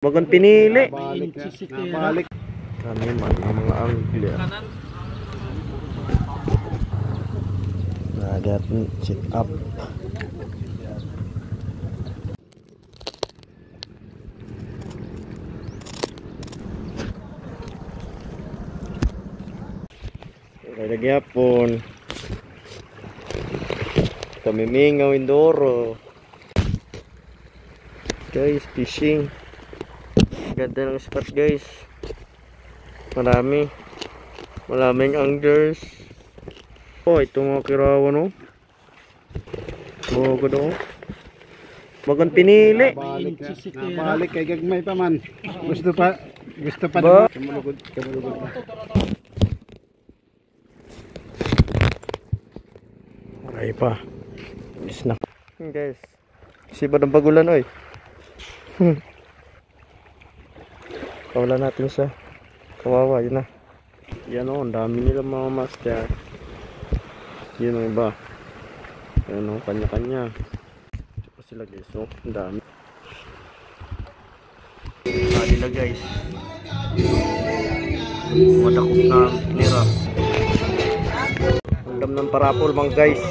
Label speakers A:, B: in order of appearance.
A: Bagon pinili.
B: Balik.
A: Kami man ang mga angler. Nagat sit up. Lagi hapon. Kami mingaw Indoro. Guys, fishing. Ganda ng spot guys. Maraming anglers. Oh, ito mga kirawan oh. Bogod oh. Bagon pinili.
B: Balik kay gagmay pa man. Gusto pa
A: ba?
B: Kamulugod pa.
A: Maray pa. Bis na. Guys. Sibad ang bagulan oy. Kawalan natin siya. Kawawa, yun na. Yan o, ang dami nila mga master. Yun o iba. Yan o, kanya-kanya. Tsaka sila guys, o, ang dami. Nila guys. Wadakot na nira. Ang dam ng parapol mga guys.